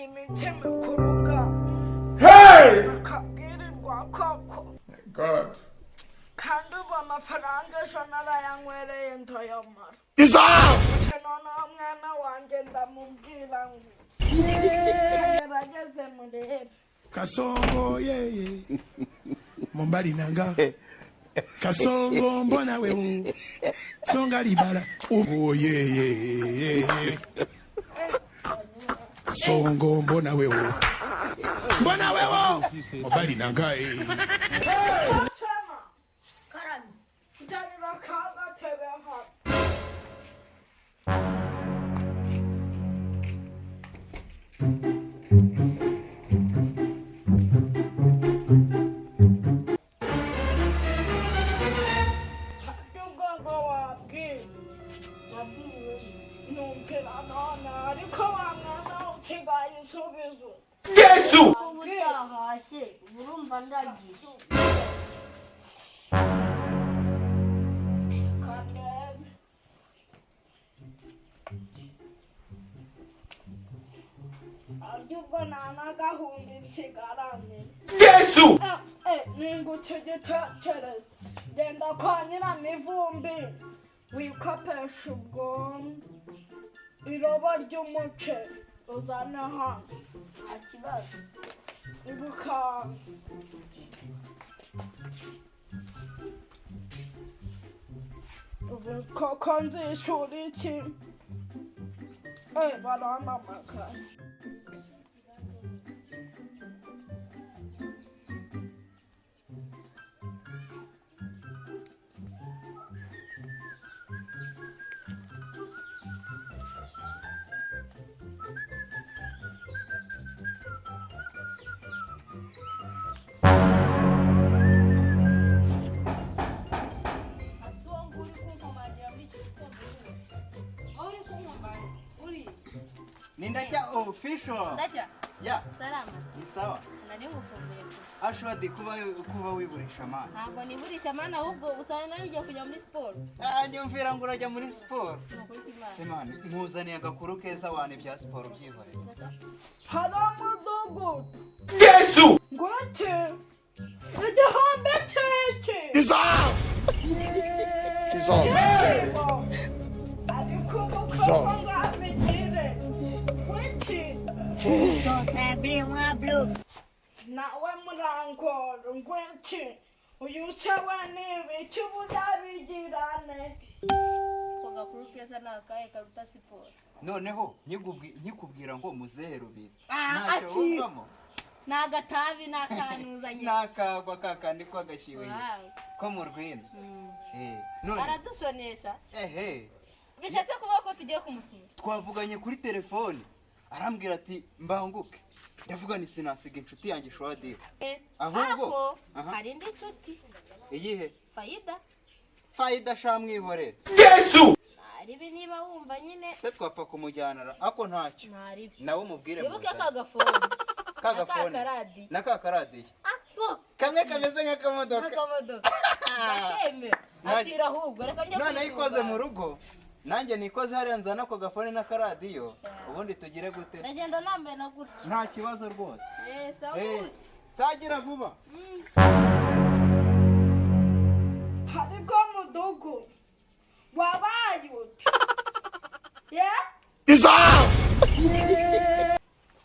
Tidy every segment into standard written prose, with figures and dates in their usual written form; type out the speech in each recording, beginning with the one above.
iminsi mikuru akabwirirwa koko kandi ubu amafaranga ejo narayanywereye ntoyamara noneho mwana wanjye ndamubwira ngo gerageze murebe Kasongo yeye Mombali nanga Kasongo mbona wewe Songa libala oh yeye Kasongo mbona wewe Mombali nanga Karami Ndarira kaga tebeha 예수! 하시 물은 반달기 나나가 혼자 가라네. 예수! ningu tegetekereza genda kwa nyiramivumbi wikopesha ubwo iroba ry'umuceri uzane hano nta kibazo ibuka ubu koko nzishura iki barampamagara NDACYA official. NDACYA? Yeah. Salama. Ni sawa. Nari ngukumbuye. Ashwadi kuba wiburisha mana. Ntabwo niburisha mana ahubwo usanga narijya kujya muri sport. Nyumvira ngo urajya muri sport. Semani, mpuzaniye agakuru keza wane bya sport byihoreye. Haramudugu. Yesu! Ngote. Igihombe cece. Iza! Nawe murangoro ngwiki uyu sawa nibi cy'ubudabigirane Agakuru keza nakaye karuta siporo. Noneho nyikubwira ngo muzehe rubiri. Ntacyo nagatabi nakanuzanye. Nakagwa kakandi ko agashiwe. Ko mu rwina. None aradusonesha. Bishatse kuvuga ko tugiye kumusura. Twavuganye kuri telefone. Arambwira ati mbanguke. Ndavuga ni sinasiga inshuti yanjye Shwadi. Ahubwo hari indi nshuti. Iyihe? Faida shamwihorera. Yesu! Aribi niba wumva nyine. Se twapfa kumujyanara ako ntacyo. Nawe umubwire muze. Wibuke kagafone. Kagafone. Nakakaradi. Kamwe kameze nk'akamodoka. Ndakeme. Akira ahubwo reka njye. None ayikoze mu rugo. Nanjye nikoze hariya nzana ko gafone n'akaradiyo ubundi tugire gute Nagenda nambaye na gutya nta kibazo rwose sawa sagira vuba Hariko mudugu wabaye ute Iza!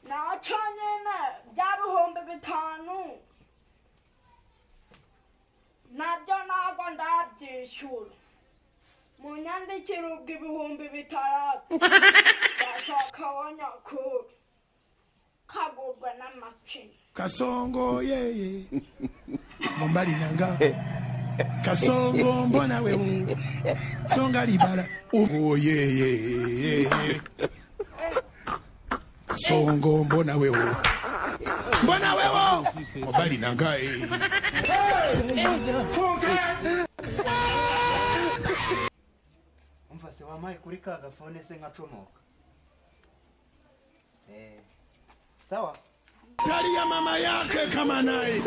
Nacanyene byaruhombe 5 nabyo ntabwo ndabyishyura munyandikira ubwo ibihumbi 6 bashaka wanyakuru kagurwa n'amacini Kasongo yeye Mombali nanga Kasongo mbona wewe Songa libala oh yeye Kasongo mbona wewe Mombali nanga se wamaye kuri kagafone se nkacomoka sawa Tali ya mama yake kama naye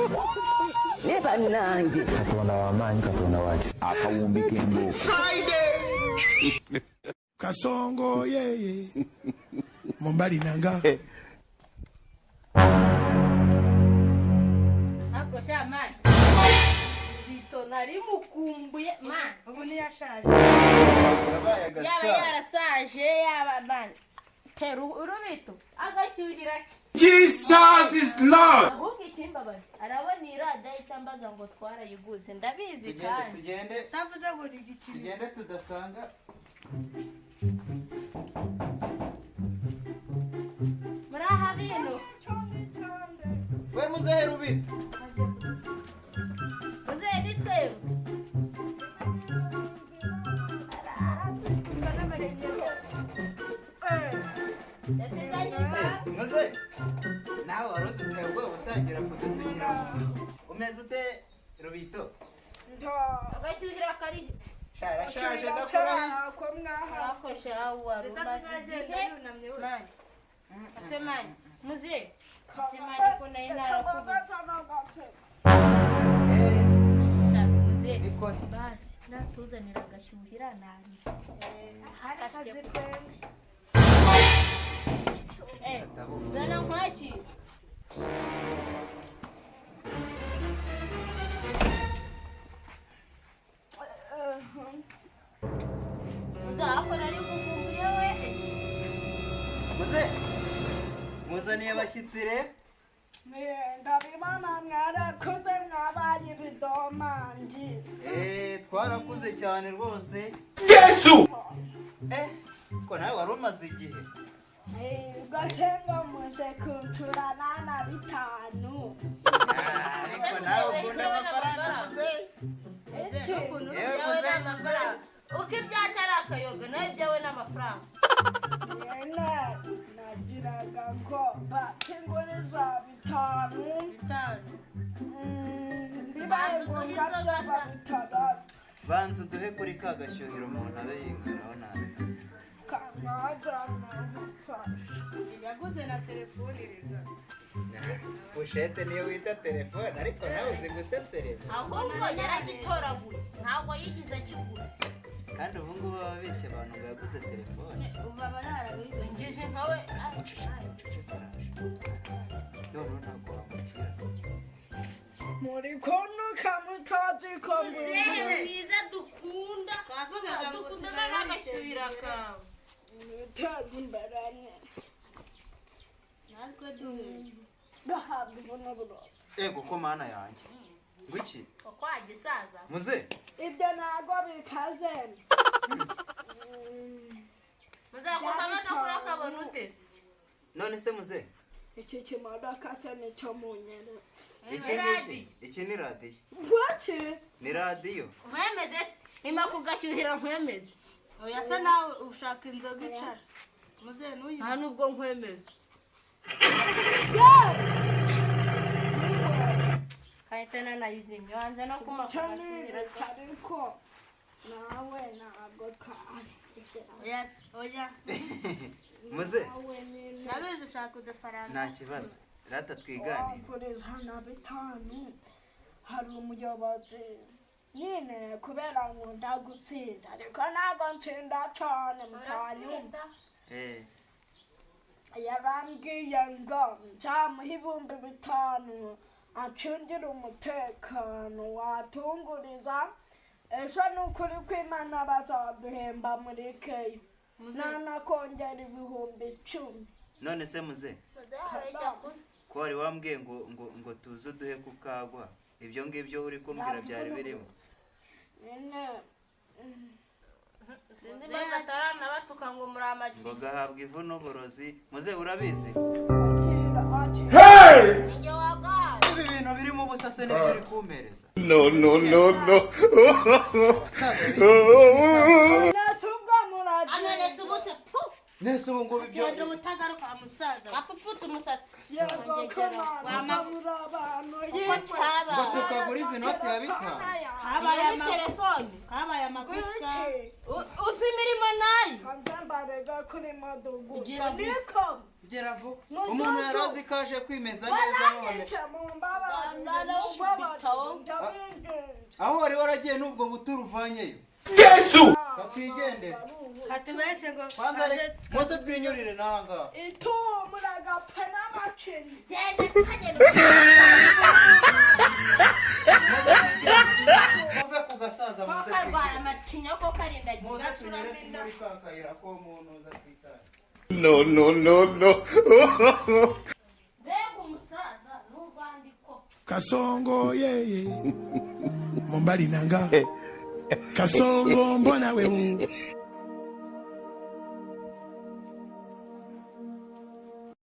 Yeba nange Katonda wamanyi Katonda waki akawumbika emboko Kasongo yeye Mombali nanga Ako sha man. Bito nari mukumbuye man. Ubu ni yashaje. Yabaye agasa. Yaba yarasaje yaba man. Peru urubito agashyuhira. Jesus is Lord. Ahubwo ikimbabaje arabona irada itambaza ngo twarayiguze ndabizi kandi. Tugende. Tavuze ngo ni igiciro. Tugende tudasanga. Muraha bino. We muzehe rubito. Muzehe nitwe. Muzehe. Nawe wari uduteye ubwoba utangira kudutugira. Umeze ute rubito? Agashyuhira kari. Sharashaje ndakora. Akosha warumaze. Man. Asemani. Muzehe. Asemani ko nayo narakubuze. Muzehe. Bikore. Basi natuzanira agashyuhira nari. Zana kwaki. Uzakora ari kukumbuye we. Muzehe. Muzaniye abashyitsi rero. ndabibona mwarakuze mwabaye ibidomandi. Twarakuze cyane rwose. Yesu. Ko nawe wari umaze igihe. Gasenga muje kunturana na 5. Ariko nawe ukunda amafaranga muzehe. Yewe muzehe. Uko ibyacu ari akayoga nawe byawe n'amafaranga. Nagiraga ngo bakinguriza 5. Ndibaye ngombwa byaba 6. Banza uduhe kuri ka gashyuhiro umuntu abe yingaraho nabi. Yaguze na telefone rega. Poshete niyo wita telefone ariko nawe uzi gusesereza. Ahubwo yaragitoraguye ntabwo yigize akigura. Kandi ubu ngubu babeshye abantu ngo yaguze telefone. Ubu aba yarabinjije nkawe. None ntabwo wamukira. Muri kono kamutazi ko Muzehe mwiza dukunda. Dukunda n'agashyuhira kawe. Mutazi imbarane. Natwe duhe. Gahabwa ibuno buroza. Ego ko mana yanjye. Ngwiki? Uko agisaza. Muzehe. Ibyo ntago bikaze. Muzehe ko kamodoka urakabona uteze. None se muzehe? Iki kimodoka se nicyo munyere. Iki ni radiyo. Gwaki? Ni radiyo. Nkwemeze se. Ima kugashyuhira nkwemeze. Oya se nawe ushaka inzoga icara. Muzehe n'uyu. Nta nubwo nkwemeze. Kayitana nayizimye wanze no kumakugashyuhira. Ariko nawe ntabwo kari. Oya se, oya. Muzehe. Nabizi ushaka udufaranga. Nta kibazo. Rata twiganire. Kuri hano 5 hari umuyobozi. Nyine kubera ngo ndagutsinda ariko ntabwo ntsinda cyane mutanu. Yarambwiye ngo nzamuha 5,000 acungira umutekano watunguriza. Ejo ni ukuri kw'Imana bazaduhemba muri keyo. Nanakongera 10,000. None se muzehe? Ko wari wambwiye ngo tuze uduhe kukagwa. Ibyo ngibyo uri kumbwira byari birimo. Sinzi niba atarana batuka ngo muri amagi. Ngo gahabwa ivu n'uburozi. Muzehe urabizi? Ninjye wagaye. Ibi bintu birimo ubusase nibyo uri kumpereza. No. Ananese ubuse pu. Nese ubu ngubu ibyo. Cyandra umutagaruka musaza. Apuputse umusatsi. Yego kamabura abantu Uko cyaba. Ngo tukaguriza inoti ya 5. Kabaye Muri telefone. Kabaye amagufwa. Uzi imirimo nayo. Kanzambarega kuri madugu. Ugira vuba. Niko. Gera vuba. Umuntu yarazi kaje kwimeza neza none. Aho Aho wari waragiye n'ubwo buturu uvanyeyo. Yesu! Katwigendere. katubeshe ngo Kwanza mose twinyurire nanga. Ito muragapfa n'abaceri. genda tukagenda Muve ku gasaza ko muze karwara amatinya ko karinda muze gira tunyere muri kakayira ko umuntu uza kwitara. No, no, no, no. mbega umusaza n'urwandiko Kasongo yeye mumbali nanga Kasongo mbona wewe